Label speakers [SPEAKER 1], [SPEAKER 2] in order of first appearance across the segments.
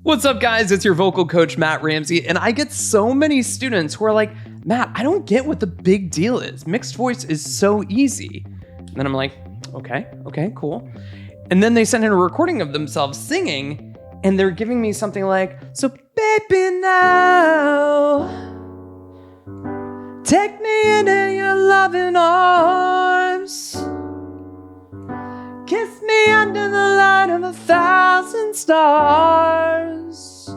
[SPEAKER 1] What's up, guys? It's your vocal coach, Matt Ramsey, and I get so many students who are like, Matt, I don't get what the big deal is. Mixed voice is so easy. And then I'm like, okay, cool. And then they send in a recording of themselves singing, and they're giving me something like, so baby now, take me into your loving arms. Kiss me under the light of 1,000 stars.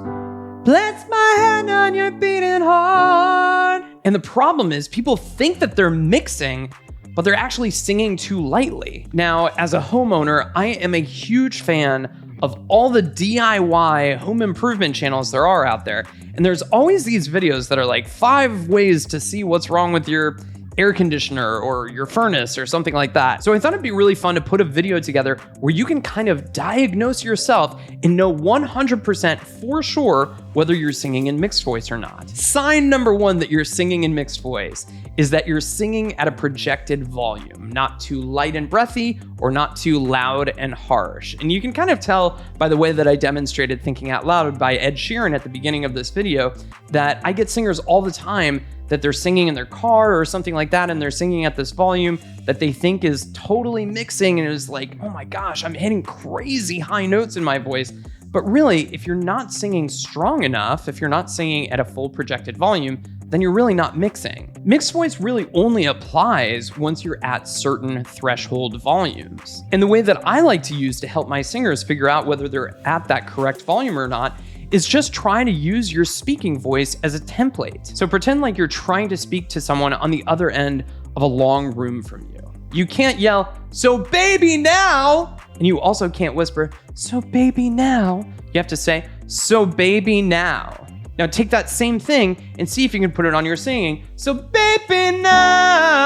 [SPEAKER 1] Place my hand on your beating heart. And the problem is people think that they're mixing, but they're actually singing too lightly. Now, as a homeowner, I am a huge fan of all the DIY home improvement channels there are out there. And there's always these videos that are like 5 ways to see what's wrong with your air conditioner or your furnace or something like that. So I thought it'd be really fun to put a video together where you can kind of diagnose yourself and know 100% for sure whether you're singing in mixed voice or not. Sign number 1 that you're singing in mixed voice is that you're singing at a projected volume, not too light and breathy or not too loud and harsh. And you can kind of tell by the way that I demonstrated Thinking Out Loud by Ed Sheeran at the beginning of this video that I get singers all the time that they're singing in their car or something like that, and they're singing at this volume that they think is totally mixing, and it's like, oh my gosh, I'm hitting crazy high notes in my voice. But really, if you're not singing strong enough, if you're not singing at a full projected volume, then you're really not mixing. Mixed voice really only applies once you're at certain threshold volumes. And the way that I like to use to help my singers figure out whether they're at that correct volume or not is just try to use your speaking voice as a template. So pretend like you're trying to speak to someone on the other end of a long room from you. You can't yell, so baby now, and you also can't whisper, so baby now. You have to say, so baby now. Now take that same thing and see if you can put it on your singing. So baby now,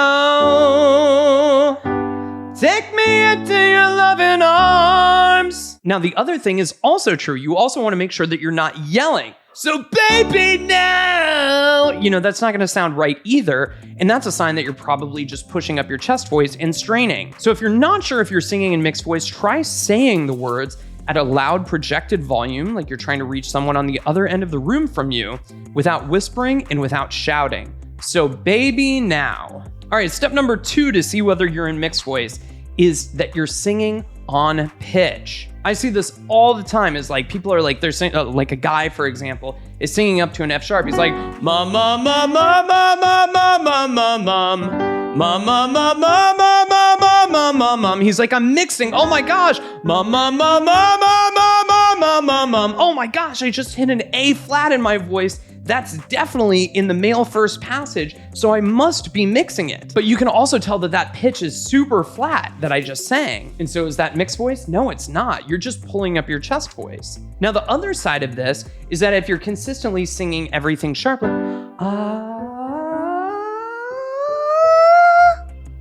[SPEAKER 1] take me into your loving arms. Now, the other thing is also true. You also want to make sure that you're not yelling. So baby now, that's not going to sound right either. And that's a sign that you're probably just pushing up your chest voice and straining. So if you're not sure if you're singing in mixed voice, try saying the words at a loud projected volume, like you're trying to reach someone on the other end of the room from you, without whispering and without shouting. So baby now. All right, step number 2 to see whether you're in mixed voice is that you're singing on pitch. I see this all the time is like people are like, they're singing, like a guy, for example, is singing up to an F sharp. He's like, mum, mum, mum, mum, mum, mum, mum, mum, mum, mum, mum, mum, mum, mum, mum, mum, mum, mum. He's like, I'm mixing. Oh my gosh. Mum, mum, mum, mum, mum, mum, mum, mum, mum. Oh my gosh, I just hit an A flat in my voice. That's definitely in the male first passage, so I must be mixing it. But you can also tell that that pitch is super flat that I just sang. And so is that mixed voice? No, it's not. You're just pulling up your chest voice. Now, the other side of this is that if you're consistently singing everything sharply,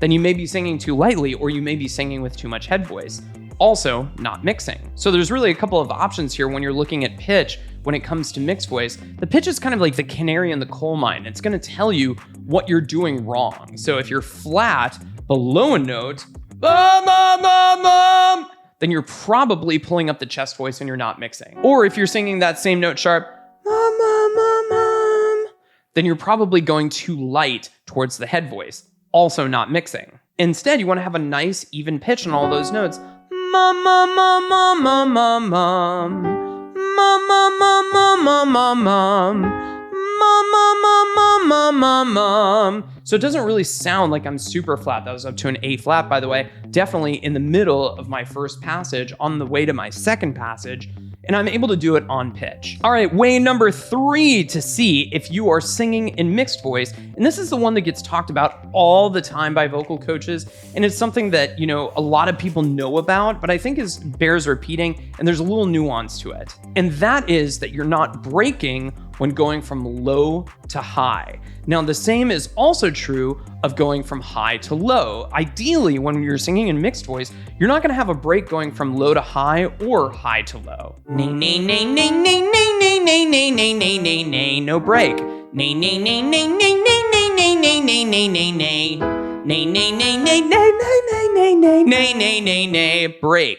[SPEAKER 1] then you may be singing too lightly, or you may be singing with too much head voice. Also, not mixing. So there's really a couple of options here when you're looking at pitch when it comes to mixed voice. The pitch is kind of like the canary in the coal mine. It's going to tell you what you're doing wrong. So if you're flat below a note, then you're probably pulling up the chest voice and you're not mixing. Or if you're singing that same note sharp, then you're probably going too light towards the head voice, also not mixing. Instead, you want to have a nice even pitch on all those notes. Mum, mum, mum, mum, mum, mum, mum. Mum, mum, mum, mum, mum, mum, mum. Mum, mum, mum, mum, mum, mum, mum. So it doesn't really sound like I'm super flat. That was up to an A flat, by the way. Definitely in the middle of my first passage, on the way to my second passage, and I'm able to do it on pitch. All right, way number 3 to see if you are singing in mixed voice, and this is the one that gets talked about all the time by vocal coaches, and it's something that, a lot of people know about, but I think bears repeating, and there's a little nuance to it. And that is that you're not breaking when going from low to high. Now, the same is also true of going from high to low. Ideally, when you're singing in mixed voice, you're not gonna have a break going from low to high or high to low. Nay, nay, nay, nay, nay, nay, nay, nay, nay, nay, nay, nay, nay, no break. Nay, nay, nay, nay, nay, nay, nay, nay, nay, nay, nay, nay, nay. Nay, nay, nay, nay, nay, nay, nay, nay, nay, nay, nay, nay, nay, break.